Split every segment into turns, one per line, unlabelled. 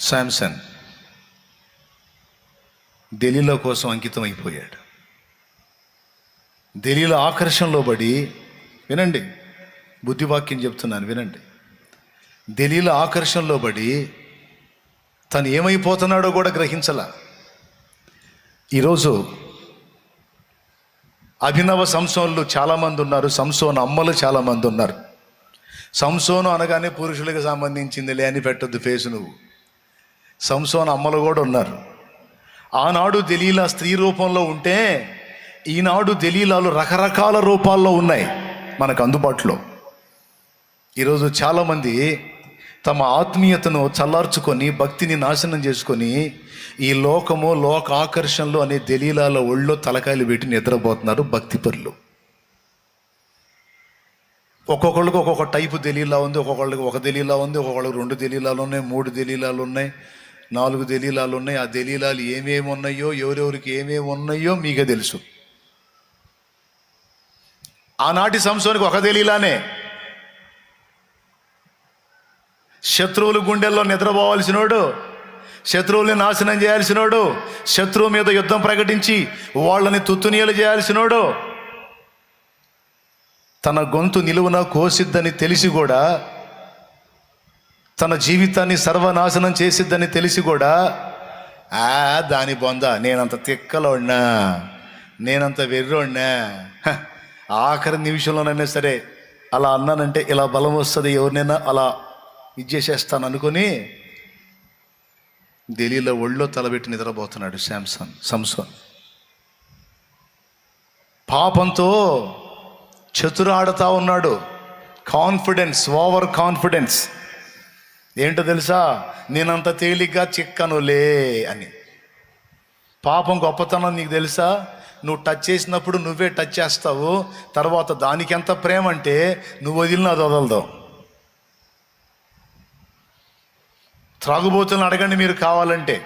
శాంసన్ దెలీలా కోసం అంకితం అయిపోయాడు. దెలీలా ఆకర్షణలో పడి, వినండి, బుద్ధివాక్యం చెప్తున్నాను వినండి. దెలీలా ఆకర్షణలో పడి తను ఏమైపోతున్నాడో కూడా గ్రహించల. ఈరోజు అభినవ సంసోన్లు చాలామంది ఉన్నారు, సంసోను అమ్మలు చాలామంది ఉన్నారు. సంసోను అనగానే పురుషులకు సంబంధించిందిలే అని పెట్టొద్దు ఫేసు నువ్వు. సంసోను అమ్మలు కూడా ఉన్నారు. ఆనాడు దెలీలా స్త్రీ రూపంలో ఉంటే ఈనాడు దెలీలాలు రకరకాల రూపాల్లో ఉన్నాయి మనకు అందుబాటులో. ఈరోజు చాలామంది తమ ఆత్మీయతను చల్లార్చుకొని భక్తిని నాశనం చేసుకొని ఈ లోకము లోక ఆకర్షణలు అనే దెలీలాల ఒళ్ళో తలకాయలు పెట్టి నిద్రపోతున్నారు భక్తిపరులు. ఒక్కొక్కళ్ళకి ఒక్కొక్క టైపు దెలీలా ఉంది, ఒక్కొక్కళ్ళకి ఒక దెలీలా ఉంది, ఒక్కొక్కళ్ళకి 2 దెలీలాలు ఉన్నాయి, 3 దెలీలాలు ఉన్నాయి, 4 దెలీలాలు ఉన్నాయి. ఆ దెలీలాలు ఏమేమి ఉన్నాయో ఎవరెవరికి ఏమేమి ఉన్నాయో మీకే తెలుసు. ఆనాటి సంసోనికి ఒక దెలీలానే. శత్రువుల గుండెల్లో నిద్రపోవాల్సినోడు, శత్రువుల్ని నాశనం చేయాల్సినోడు, శత్రువు మీద యుద్ధం ప్రకటించి వాళ్ళని తుత్తునీయలు చేయాల్సినోడు, తన గొంతు నిలువున కోసిద్దని తెలిసి కూడా, తన జీవితాన్ని సర్వనాశనం చేసిద్దని తెలిసి కూడా దాని బొంద, నేనంత తిక్కలోడినా, నేనంత వెర్రోడినా, ఆఖరి నిమిషంలోనైనా సరే అలా అన్నానంటే ఇలా బలం వస్తుంది, ఎవరినైనా అలా ఇచ్చేసేస్తాను అనుకొని దెలీలా ఒళ్ళో తలబెట్టి నిద్రపోతున్నాడు సంసోన్. పాపంతో చతురాడుతూ ఉన్నాడు. Confidence, over confidence. ఏంటో తెలుసా? నేనంత తేలిగ్గా చిక్కనులే అని. పాపం గొప్పతనం నీకు తెలుసా? నువ్వు టచ్ చేసినప్పుడు నువ్వే టచ్ చేస్తావు, తర్వాత దానికి ఎంత ప్రేమ అంటే నువ్వు వదిలిన అది వదలదు. త్రాగుబోతులను అడగండి, మీరు కావాలంటే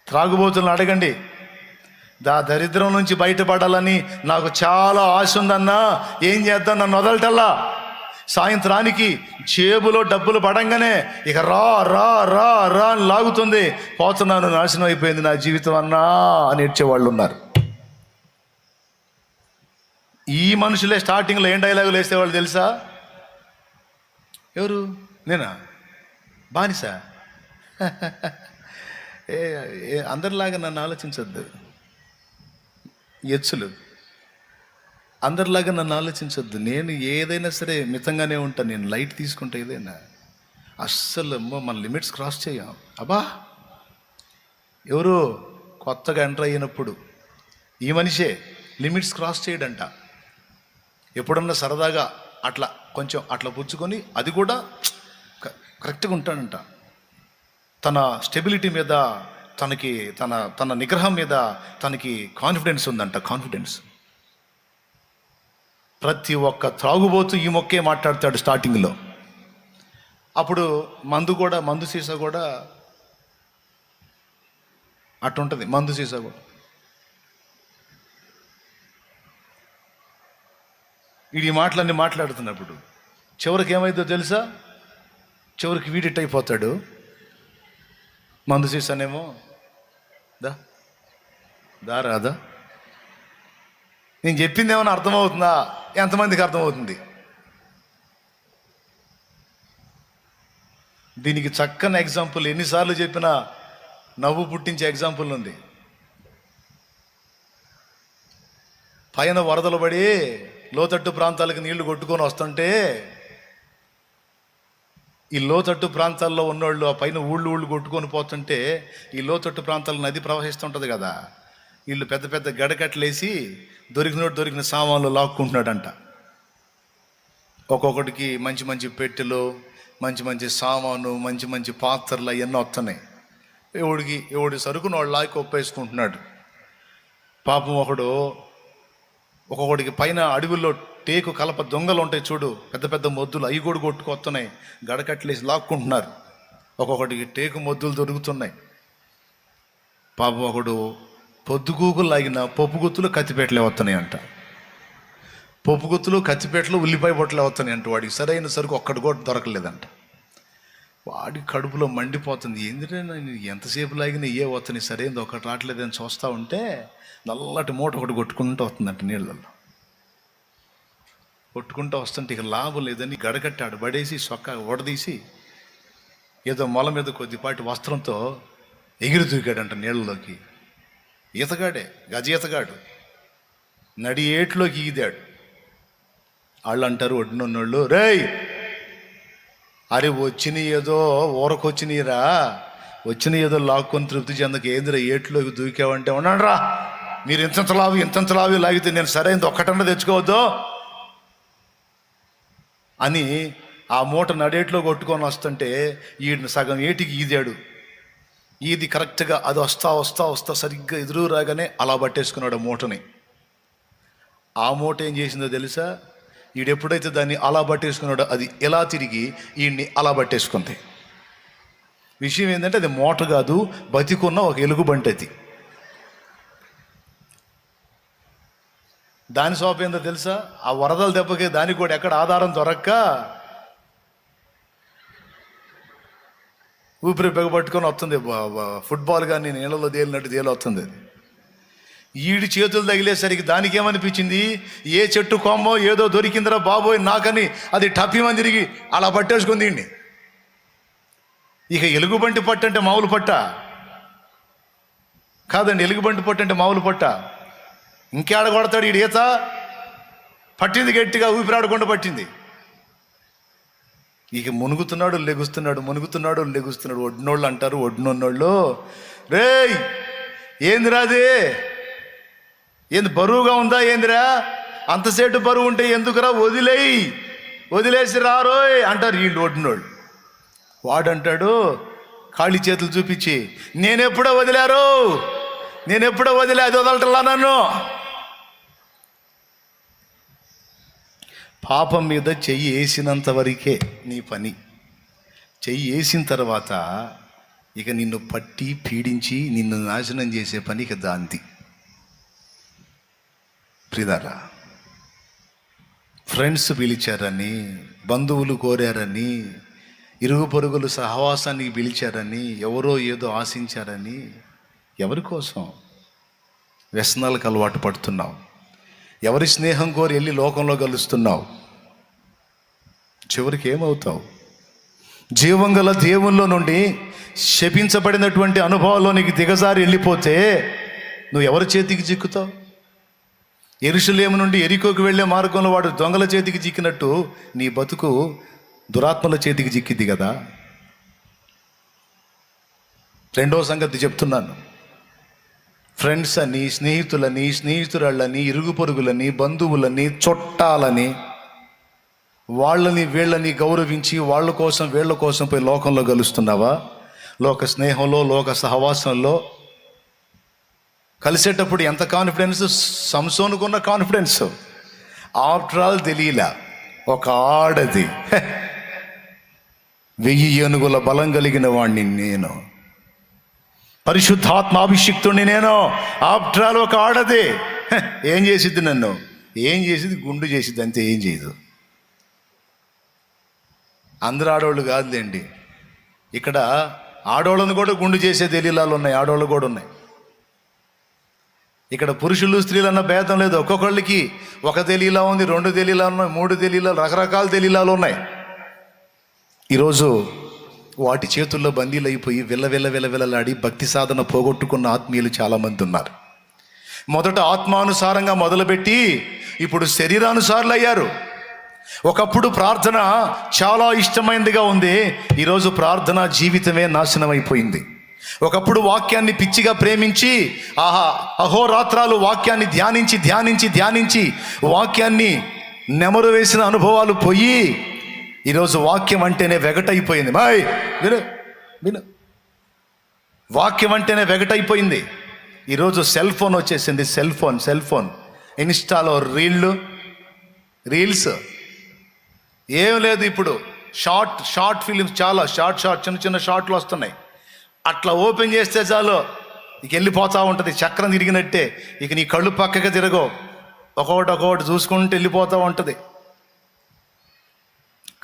త్రాగుబోతులను అడగండి. దరిద్రం నుంచి బయటపడాలని నాకు చాలా ఆశ ఉందన్నా, ఏం చేద్దాం, నన్ను వదలటల్లా. సాయంత్రానికి జేబులో డబ్బులు పడంగానే ఇక రా రా రా రా అని లాగుతుంది. పోతున్నాను, నాశనం అయిపోయింది నా జీవితం అన్నా అని ఏడ్చేవాళ్ళు ఉన్నారు. ఈ మనుషులే స్టార్టింగ్లో ఏం డైలాగులు వేసేవాళ్ళు తెలుసా? ఎవరు? నేనా? బానిసా? అందరిలాగా నన్ను ఆలోచించొద్దు, ఎచ్చులు అందరిలాగా నన్ను ఆలోచించొద్దు. నేను ఏదైనా సరే మితంగానే ఉంటాను, నేను లైట్ తీసుకుంటా ఏదైనా. అస్సలు మన లిమిట్స్ క్రాస్ చేయం. అబ్బా, ఎవరు కొత్తగా ఎంటర్ అయినప్పుడు ఈ మనిషే లిమిట్స్ క్రాస్ చేయడంట. ఎప్పుడన్నా సరదాగా అట్లా కొంచెం అట్లా పుచ్చుకొని, అది కూడా కరెక్ట్గా ఉంటాడంట. తన స్టెబిలిటీ మీద, తనకి తన నిగ్రహం మీద తనకి కాన్ఫిడెన్స్ ఉందంట. కాన్ఫిడెన్స్. ప్రతి ఒక్క త్రాగుబోతు ఈ మొక్కే మాట్లాడతాడు స్టార్టింగ్లో. అప్పుడు మందు సీసా కూడా అట్టుంటుంది. మందు సీసా కూడా ఈ మాటలన్నీ మాట్లాడుతున్నప్పుడు చివరికి ఏమైందో తెలుసా? చివరికి వీడిట్ అయిపోతాడు. మందు సీసానేమో రాదా? నేను చెప్పింది ఏమైనా అర్థమవుతుందా? ఎంతమందికి అర్థమవుతుంది? దీనికి చక్కని ఎగ్జాంపుల్, ఎన్నిసార్లు చెప్పినా నవ్వు పుట్టించే ఎగ్జాంపుల్ ఉంది. పైన వరదలు పడి లోతట్టు ప్రాంతాలకు నీళ్లు కొట్టుకొని వస్తుంటే ఈ లోతట్టు ప్రాంతాల్లో ఉన్నోళ్ళు ఆ పైన ఊళ్ళు కొట్టుకొని పోతుంటే ఈ లోతట్టు ప్రాంతాల్లో నది ప్రవహిస్తుంటుంది కదా, వీళ్ళు పెద్ద పెద్ద గడకట్లేసి దొరికిన సామాన్లు లాక్కుంటున్నాడంట. ఒక్కొక్కటికి మంచి మంచి పెట్టెలు, మంచి మంచి సామాను, మంచి మంచి పాత్రలు అవన్నీ వస్తున్నాయి. ఎవడి సరుకును వాడు లాక్కి ఒప్పేసుకుంటున్నాడు. పాపం ఒక్కొక్కడికి పైన అడవుల్లో టేకు కలప దొంగలు ఉంటాయి చూడు, పెద్ద పెద్ద మొద్దులు, అవి కూడా కొట్టుకొస్తున్నాయి. గడకట్లేసి లాక్కుంటున్నారు. ఒక్కొక్కటికి టేకు మొద్దులు దొరుకుతున్నాయి. పాపం ఒకడు పొద్దుగూకులు లాగిన పప్పుగుత్తులు కత్తిపేటలే వస్తున్నాయి అంట. పప్పుగుత్తులు కత్తిపేటలు ఉల్లిపాయ బొట్టలే వస్తున్నాయి అంట. వాడికి సరైన సరుకు ఒక్కటి కూడా దొరకలేదంట. వాడి కడుపులో మండిపోతుంది. ఎందుకంటే నేను ఎంతసేపు లాగినా ఏ వత్తని సరైనది ఒకటి రావట్లేదని చూస్తూ ఉంటే నల్లటి మూట ఒకటి కొట్టుకుంటూ వస్తుందంట నీళ్ళల్లో. కొట్టుకుంటూ వస్తుంటే ఇక లాభం లేదని గడగట్టాడు పడేసి సొక్క ఓడదీసి ఏదో మొల మీద కొద్దిపాటి వస్త్రంతో ఎగిరి దూకాడంట నీళ్ళలోకి. ఈతగాడే, గజ ఈతగాడు, నడి ఏట్లోకి ఈదాడు. వాళ్ళు అంటారు ఒడ్డునున్నోళ్ళు, రేయ్ అరే వచ్చిన ఏదో ఊరకొచ్చినీరా, వచ్చిన ఏదో లాక్కొని తృప్తి చెందక ఏందిరా ఏట్లోకి దూకావంటే ఉన్నాడు రా, మీరు ఇంతంత లావి లాగితే నేను సరైనది ఒక్కటన్నా తెచ్చుకోవద్దు అని ఆ మూట నడేట్లో కొట్టుకొని వస్తుంటే ఈయన సగం ఏటికి ఈదాడు. ఈది కరెక్ట్గా అది వస్తా సరిగ్గా ఎదురు రాగానే అలా పట్టేసుకున్నాడు ఆ మూటని. ఆ మూట ఏం చేసిందో తెలుసా? ఈడెప్పుడైతే దాన్ని అలా పట్టేసుకున్నాడో అది ఎలా తిరిగి ఈయన్ని అలా పట్టేసుకుంది. విషయం ఏంటంటే అది మూట కాదు, బతికున్న ఒక ఎలుగుబంటి. అది దాని సోప ఏందో తెలుసా? ఆ వరదల దెబ్బకి దానికి కూడా ఎక్కడ ఆధారం దొరక్క ఊపిరి బిగబట్టుకొని వస్తుంది. ఫుట్బాల్ కానీ నీళ్ళలో తేలినట్టు వస్తుంది. ఈడి చేతులు తగిలేసరికి దానికి ఏమనిపించింది, ఏ చెట్టు కొమ్మో ఏదో దొరికిందిరా బాబోయ్ నాకని అది టప్పిమని తిరిగి అలా పట్టేసుకుంది ఈయన్ని. ఇక ఎలుగుబంటి పట్టు అంటే మామూలు పట్ట కాదండి, ఎలుగుబంటి పట్టు అంటే మామూలు పట్ట. ఇంకేడ కొడతాడు ఈడు ఈత? పట్టింది గట్టిగా, ఊపిరాడకుండా పట్టింది. ఇక మునుగుతున్నాడు లెగుస్తున్నాడు. ఒడ్డునోళ్ళు అంటారు, ఒడ్డునున్నోళ్ళు, రేయ్ ఏందిరా అది, ఏంది బరువుగా ఉందా ఏందిరా, అంతసేటు బరువు ఉంటే ఎందుకురా, వదిలేసి రారోయ్ అంటారు వీళ్ళు ఒడ్డునోళ్ళు. వాడంటాడు ఖాళీ చేతులు చూపించి, నేనెప్పుడో వదిలే, అది వదలటలా నన్ను. పాపం మీద చెయ్యి వేసినంత వరకే నీ పని. చెయ్యి వేసిన తర్వాత ఇక నిన్ను పట్టి పీడించి నిన్ను నాశనం చేసే పని ఇక దాంది. ప్రియులారా, ఫ్రెండ్స్ పిలిచారని, బంధువులు కోరారని, ఇరుగు పొరుగులు సహవాసానికి పిలిచారని, ఎవరో ఏదో ఆశించారని, ఎవరి కోసం వ్యసనాలకు అలవాటు పడుతున్నావు? ఎవరి స్నేహం కోరి వెళ్ళి లోకంలో కలుస్తున్నావు? చివరికి ఏమవుతావు? జీవం గల దేవుల్లో నుండి శపించబడినటువంటి అనుభవాల్లోనికి దిగజారి వెళ్ళిపోతే నువ్వు ఎవరి చేతికి చిక్కుతావు? యెరూషలేము నుండి యెరికోకు వెళ్ళే మార్గంలో వాడు దొంగల చేతికి చిక్కినట్టు నీ బతుకు దురాత్మల చేతికి చిక్కింది కదా. రెండో సంగతి చెప్తున్నాను. ఫ్రెండ్స్ అని, స్నేహితురాళ్ళని, ఇరుగు పొరుగులని, బంధువులని, చుట్టాలని, వాళ్ళని వీళ్ళని గౌరవించి వాళ్ళ కోసం వీళ్ళ కోసం పోయి లోకంలో కలుస్తున్నావా? లోక స్నేహంలో, లోక సహవాసంలో కలిసేటప్పుడు ఎంత కాన్ఫిడెన్స్! సంసోనుకున్న కాన్ఫిడెన్స్ ఆఫ్టర్ ఆల్ తెలియలా. ఒక ఆడది 1000 ఏనుగుల బలం కలిగిన వాడిని నేను, పరిశుద్ధాత్మాభిషిక్తుడిని నేను. ఆఫ్టర్ ఆల్ ఒక ఆడది ఏం చేసిద్ది? నన్ను ఏం చేసిద్ది? గుండు చేసిద్ది, అంతే, ఏం చేయదు. అందరూ ఆడవాళ్ళు కాదులేండి, ఇక్కడ ఆడవాళ్ళను కూడా గుండు చేసే దలీలాలు ఉన్నాయి, ఆడవాళ్ళు కూడా ఉన్నాయి. ఇక్కడ పురుషులు స్త్రీలు అన్న భేదం లేదు. ఒక్కొక్కళ్ళకి ఒక దలీలా ఉంది, 2 దలీలాలు ఉన్నాయి, 3 దలీలాలు, రకరకాల దలీలాలు ఉన్నాయి. ఈరోజు వాటి చేతుల్లో బందీలు అయిపోయి విల్లలాడి భక్తి సాధన పోగొట్టుకున్న ఆత్మీయులు చాలామంది ఉన్నారు. మొదట ఆత్మానుసారంగా మొదలుపెట్టి ఇప్పుడు శరీరానుసారులు అయ్యారు. ఒకప్పుడు ప్రార్థన చాలా ఇష్టమైనదిగా ఉంది, ఈరోజు ప్రార్థనా జీవితమే నాశనం అయిపోయింది. ఒకప్పుడు వాక్యాన్ని పిచ్చిగా ప్రేమించి అహోరాత్రాలు వాక్యాన్ని ధ్యానించి వాక్యాన్ని నెమరు వేసిన అనుభవాలు పోయి ఈరోజు వాక్యం అంటేనే వెగటైపోయింది. విను, వాక్యం అంటేనే వెగటైపోయింది. ఈరోజు సెల్ ఫోన్ వచ్చేసింది. సెల్ ఫోన్ ఇన్స్టాలో రీల్స్ ఏం లేదు. ఇప్పుడు షార్ట్ ఫిలిమ్స్, చాలా షార్ట్ చిన్న షార్ట్లు వస్తున్నాయి. అట్లా ఓపెన్ చేస్తే చాలు ఇక వెళ్ళిపోతూ ఉంటుంది, చక్రం తిరిగినట్టే. ఇక నీ కళ్ళు పక్కగా తిరగవు, ఒక్కొక్కటి చూసుకుంటూ వెళ్ళిపోతూ ఉంటుంది.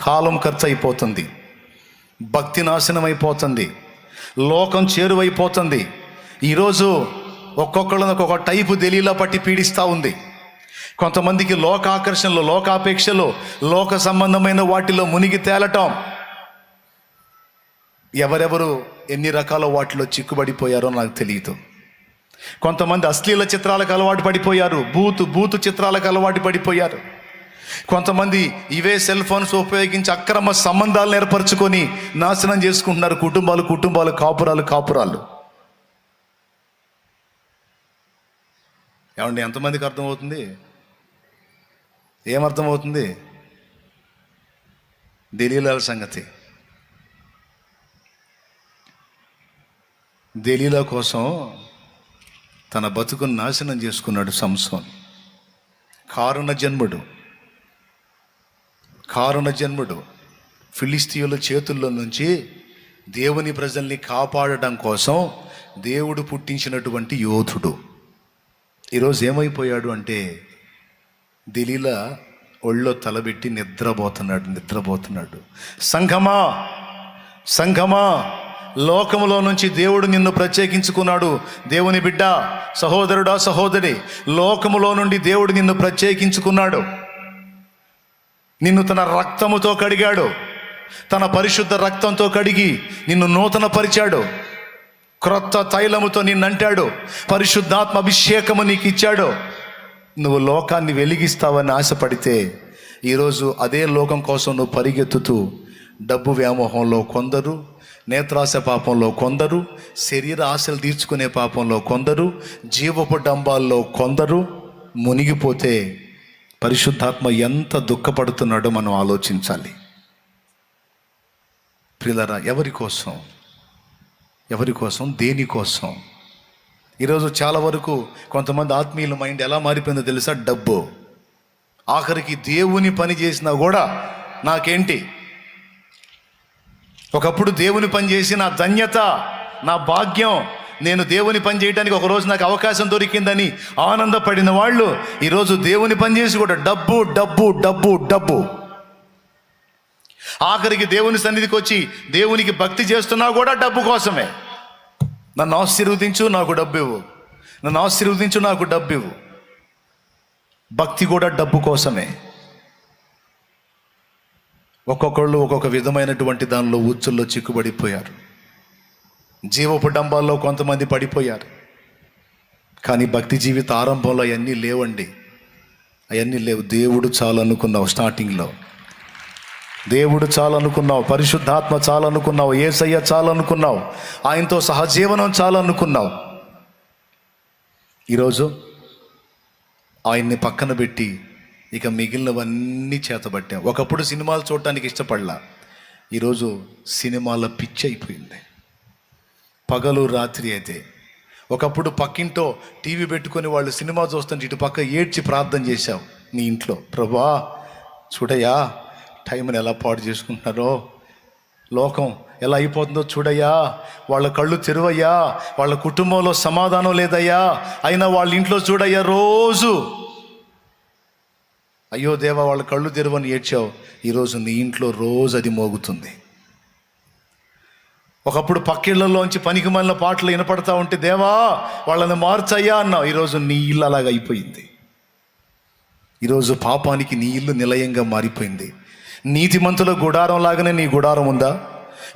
కాలం ఖర్చు అయిపోతుంది. భక్తి నాశనం అయిపోతుంది, లోకం చేరువైపోతుంది. ఈరోజు ఒక్కొక్కళ్ళని ఒక్కొక్క టైపు దెలీలా పట్టి పీడిస్తూ ఉంది. కొంతమందికి లోకాకర్షణలో, లోకాపేక్షలో, లోక సంబంధమైన వాటిలో మునిగి తేలటం. ఎవరెవరు ఎన్ని రకాల వాటిలో చిక్కుబడిపోయారో నాకు తెలియదు. కొంతమంది అశ్లీల చిత్రాలకు అలవాటు పడిపోయారు, బూతు చిత్రాలకు అలవాటు పడిపోయారు. కొంతమంది ఇవే సెల్ ఫోన్స్ ఉపయోగించి అక్రమ సంబంధాలను ఏర్పరచుకొని నాశనం చేసుకుంటున్నారు కుటుంబాలు, కాపురాలు. ఏమండి, ఎంతమందికి అర్థమవుతుంది? ఏమర్థమవుతుంది? దెలీలాల సంగతి. దెలీలా కోసం తన బతుకును నాశనం చేసుకున్నాడు సంసోన్. కారణ జన్ముడు ఫిలిస్తీయుల చేతుల్లో నుంచి దేవుని ప్రజల్ని కాపాడటం కోసం దేవుడు పుట్టించినటువంటి యోధుడు. ఈరోజు ఏమైపోయాడు అంటే, దెలీలా ఒళ్ళో తలబెట్టి నిద్రపోతున్నాడు. సంఘమా, లోకములో నుంచి దేవుడు నిన్ను ప్రత్యేకించుకున్నాడు. దేవుని బిడ్డ, సహోదరుడా, సహోదరి, లోకములో నుండి దేవుడు నిన్ను ప్రత్యేకించుకున్నాడు. నిన్ను తన రక్తముతో కడిగాడు. తన పరిశుద్ధ రక్తంతో కడిగి నిన్ను నూతన పరిచాడు. క్రొత్త తైలముతో నిన్నంటాడు. పరిశుద్ధాత్మ అభిషేకము నీకు ఇచ్చాడు. నువ్వు లోకాన్ని వెలిగిస్తావని ఆశపడితే ఈరోజు అదే లోకం కోసం నువ్వు పరిగెత్తుతూ డబ్బు వ్యామోహంలో కొందరు, నేత్రాశ పాపంలో కొందరు, శరీర ఆశలు తీర్చుకునే పాపంలో కొందరు, జీవపు డంబాల్లో కొందరు మునిగిపోతే పరిశుద్ధాత్మ ఎంత దుఃఖపడుతున్నాడో మనం ఆలోచించాలి. ప్రియులారా, ఎవరి కోసం, దేనికోసం? ఈరోజు చాలా వరకు కొంతమంది ఆత్మీయుల మైండ్ ఎలా మారిపోయిందో తెలుసా? డబ్బు. ఆఖరికి దేవుని పని చేసినా కూడా నాకేంటి? ఒకప్పుడు దేవుని పని చేసి నా ధన్యత, నా భాగ్యం, నేను దేవుని పని చేయడానికి ఒకరోజు నాకు అవకాశం దొరికిందని ఆనందపడిన వాళ్ళు ఈరోజు దేవుని పని చేసి కూడా డబ్బు. ఆఖరికి దేవుని సన్నిధికి వచ్చి దేవునికి భక్తి చేస్తున్నా కూడా డబ్బు కోసమే. నన్ను ఆశీర్వదించు, నాకు డబ్బు ఇవ్వు. నన్ను ఆశీర్వదించు, నాకు డబ్బు ఇవ్వు. భక్తి కూడా డబ్బు కోసమే. ఒక్కొక్కళ్ళు ఒక్కొక్క విధమైనటువంటి దానిలో ఉచ్చుల్లో చిక్కుబడిపోయారు. జీవపు డంబాల్లో కొంతమంది పడిపోయారు. కానీ భక్తి జీవిత ఆరంభంలో అవన్నీ లేవండి. అవన్నీ లేవు. దేవుడు చాలనుకున్నావు, స్టార్టింగ్లో దేవుడు చాలనుకున్నావు, పరిశుద్ధాత్మ చాలనుకున్నావు, యేసయ్య చాలనుకున్నావు, ఆయనతో సహజీవనం చాలనుకున్నావు. ఈరోజు ఆయన్ని పక్కన పెట్టి ఇక మిగిలినవన్నీ చేతబట్టాం. ఒకప్పుడు సినిమాలు చూడటానికి ఇష్టపడలా, ఈరోజు సినిమాల పిచ్చి అయిపోయింది. పగలు రాత్రి అయితే ఒకప్పుడు పక్కింటో టీవీ పెట్టుకొని వాళ్ళు సినిమా చూస్తుంటే ఇటు పక్క ఏడ్చి ప్రార్థన చేశావు నీ ఇంట్లో, ప్రభా చూడయ్యా టైంని ఎలా పాడు చేసుకుంటున్నారో, లోకం ఎలా అయిపోతుందో చూడయ్యా, వాళ్ళ కళ్ళు తెరువయ్యా, వాళ్ళ కుటుంబంలో సమాధానం లేదయ్యా, అయినా వాళ్ళ ఇంట్లో చూడయ్యా రోజు, అయ్యో దేవా వాళ్ళ కళ్ళు తెరువని ఏడ్చావు. ఈరోజు నీ ఇంట్లో రోజు అది మోగుతుంది. ఒకప్పుడు పక్కిళ్లలోంచి పనికి మళ్ళీ పాటలు వినపడతా ఉంటే దేవా వాళ్ళని మార్చయ్యా అన్నావు. ఈరోజు నీ ఇల్లు అలాగ అయిపోయింది. ఈరోజు పాపానికి నీ ఇల్లు నిలయంగా మారిపోయింది. నీతిమంతుల గుడారం లాగానే నీ గుడారం ఉందా?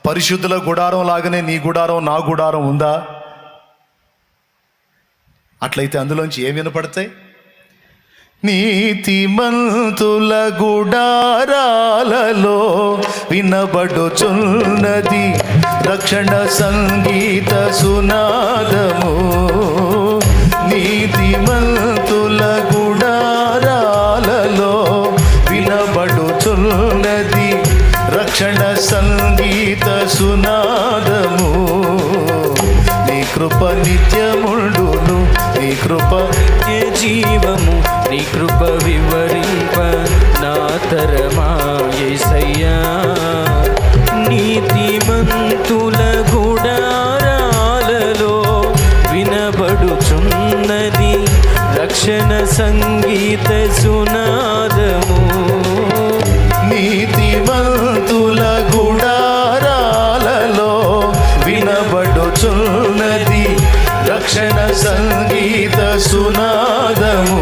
పరిశుద్ధుల గుడారం లాగానే నీ గుడారం, నా గుడారం ఉందా? అట్లయితే అందులోంచి ఏం వినపడతాయి? నీతిమంతుల గుడారాలలో వినబడుచున్నది రక్షణ సంగీత సునాదము. నీతిమంతుల గుడారాలలో వినబడుచున్నది రక్షణ సంగీత సునాదము. నీ కృప నిత్యముండును, నీ కృప
జీవము, నీ కృప వివరింప నా తరమా యేసయ్యా. నీతిమంతుల గుడారాలలో వినబడుచున్నది రక్షణ సంగీత సునాదము.
నీతిమంతుల గుడారాలలో వినబడుచున్నది రక్షణ సంగీత సునాదము.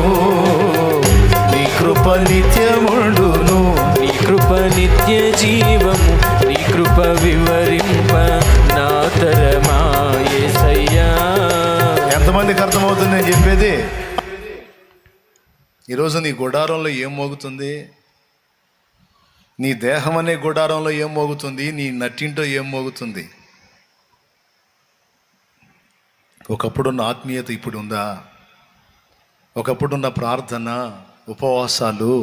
నీ కృప నిత్యముండును,
నీ కృప నిత్య జీవము, నీ కృప వివరింప నా తరమా యేసయ్యా.
ఎంతమందికి అర్థమవుతుంది నేను చెప్పేది? ఈరోజు నీ గుడారంలో ఏం మోగుతుంది? నీ దేహం అనే గుడారంలో ఏం మోగుతుంది? నీ నట్టింటో ఏం మోగుతుంది? ఒకప్పుడున్న ఆత్మీయత ఇప్పుడు ఉందా? ఒకప్పుడున్న ప్రార్థన, ఉపవాసాలు,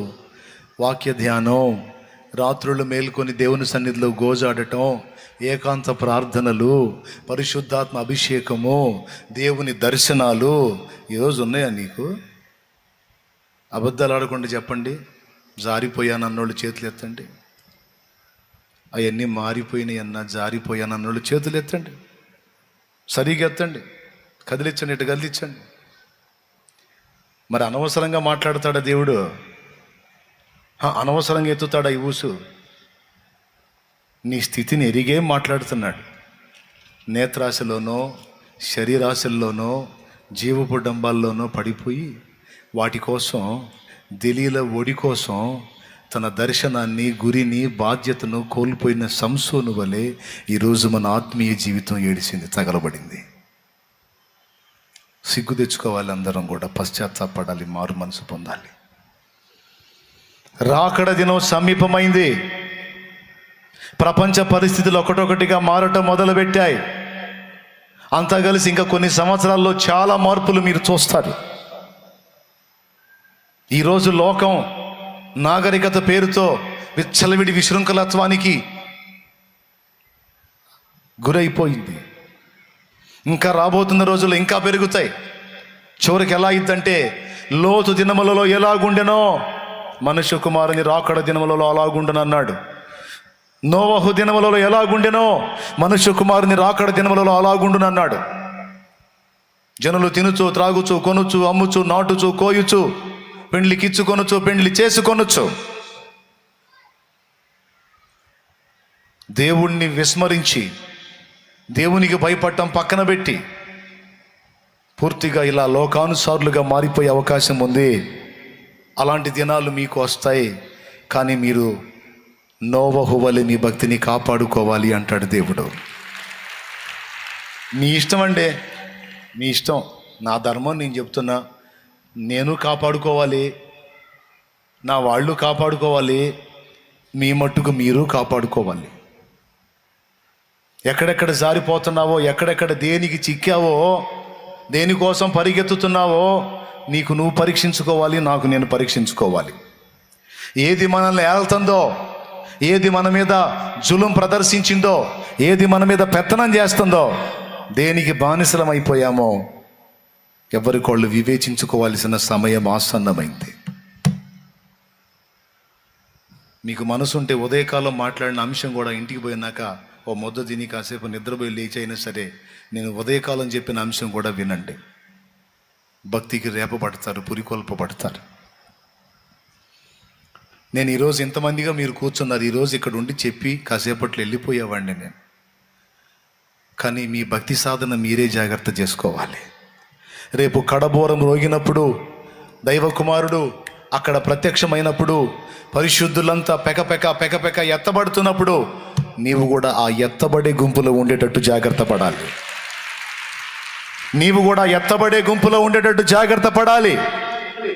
వాక్య ధ్యానం, రాత్రులు మేల్కొని దేవుని సన్నిధిలో గోజాడటం, ఏకాంత ప్రార్థనలు, పరిశుద్ధాత్మ అభిషేకము, దేవుని దర్శనాలు ఈరోజు ఉన్నాయా నీకు? అబద్ధాలు ఆడకుండా చెప్పండి. జారిపోయాను అన్నోళ్ళు చేతులు ఎత్తండి. అవన్నీ మారిపోయినాయి అన్న, జారిపోయాను అన్నోళ్ళు చేతులు ఎత్తండి. సరిగా ఎత్తండి, కదిలించండి, ఇటు కదిలించండి. మరి అనవసరంగా మాట్లాడతాడా దేవుడు? అనవసరంగా ఎత్తుతాడా ఈ ఊసు? నీ స్థితిని ఎరిగే మాట్లాడుతున్నాడు. నేత్రాశలోనో శరీరాశల్లోనో జీవపు డంబాల్లోనో పడిపోయి వాటి కోసం, దెలీలా ఒడి కోసం తన దర్శనాన్ని, గురిని, బాధ్యతను కోల్పోయిన సంసోను వలె ఈరోజు మన ఆత్మీయ జీవితం ఏడిసింది, తగలబడింది. సిగ్గు తెచ్చుకోవాలి, అందరం కూడా పశ్చాత్తాపడాలి, మారు మనసు పొందాలి. రాకడ దినం సమీపమైంది. ప్రపంచ పరిస్థితులు ఒకటొకటిగా మారటం మొదలుపెట్టాయి. అంతా కలిసి ఇంకా కొన్ని సంవత్సరాల్లో చాలా మార్పులు మీరు చూస్తారు. ఈరోజు లోకం నాగరికత పేరుతో విచ్చలవిడి విశృంఖలత్వానికి గురైపోయింది. ఇంకా రాబోతున్న రోజుల్లో ఇంకా పెరుగుతాయి. చివరికి ఎలా అయిందంటే, లోతు దినములలో ఎలాగుండెనో మనుష్య కుమారుని రాకడ దినములలో అలాగుండనన్నాడు. నోవహు దినములలో ఎలాగుండెనో మనుష్య కుమారుని రాకడ దినములలో అలాగుండునన్నాడు. జనులు తినుచు, త్రాగుచు, కొనుచు, అమ్ముచు, నాటుచు, కోయుచు, పెండ్లికిచ్చుకొనొచ్చు, పెండ్లి చేసుకొనొచ్చు. దేవుణ్ణి విస్మరించి, దేవునికి భయపడటం పక్కన పెట్టి పూర్తిగా ఇలా లోకానుసారులుగా మారిపోయే అవకాశం ఉంది. అలాంటి దినాలు మీకు వస్తాయి. కానీ మీరు నోవహు వలె మీ భక్తిని కాపాడుకోవాలి అంటాడు దేవుడు. మీ ఇష్టం అండి, మీ ఇష్టం. నా ధర్మం నేను చెప్తున్నా. నేను కాపాడుకోవాలి, నా వాళ్ళు కాపాడుకోవాలి, మీ మట్టుకు మీరు కాపాడుకోవాలి. ఎక్కడెక్కడ జారిపోతున్నావో, ఎక్కడెక్కడ దేనికి చిక్కావో, దేనికోసం పరిగెత్తుతున్నావో నీకు నువ్వు పరీక్షించుకోవాలి, నాకు నేను పరీక్షించుకోవాలి. ఏది మనల్ని ఏళ్తుందో, ఏది మన మీద జులుం ప్రదర్శించిందో, ఏది మన మీద పెత్తనం చేస్తుందో, దేనికి బానిసలం అయిపోయామో ఎవరికోళ్ళు వివేచించుకోవాల్సిన సమయం ఆసన్నమైంది. మీకు మనసుంటే ఉదయకాలం మాట్లాడిన అంశం కూడా ఇంటికి పోయినాక ఓ మొద్దు తిని కాసేపు నిద్రపోయి లేచి అయినా సరే నేను ఉదయకాలం చెప్పిన అంశం కూడా వినండి. భక్తికి రేపబడతారు, పురికొల్పబడతారు. నేను ఈరోజు ఇంతమందిగా మీరు కూర్చున్నారు. ఈరోజు ఇక్కడ ఉండి చెప్పి కాసేపట్లో వెళ్ళిపోయేవాడిని నేను. కానీ మీ భక్తి సాధన మీరే జాగ్రత్త చేసుకోవాలి. రేపు కడబోరం రోగినప్పుడు, దైవ కుమారుడు అక్కడ ప్రత్యక్షమైనప్పుడు, పరిశుద్ధులంతా పెకపెక ఎత్తబడుతున్నప్పుడు నీవు కూడా ఆ ఎత్తబడే గుంపులో ఉండేటట్టు జాగ్రత్త పడాలి. నీవు కూడా ఎత్తబడే గుంపులో ఉండేటట్టు జాగ్రత్త పడాలి.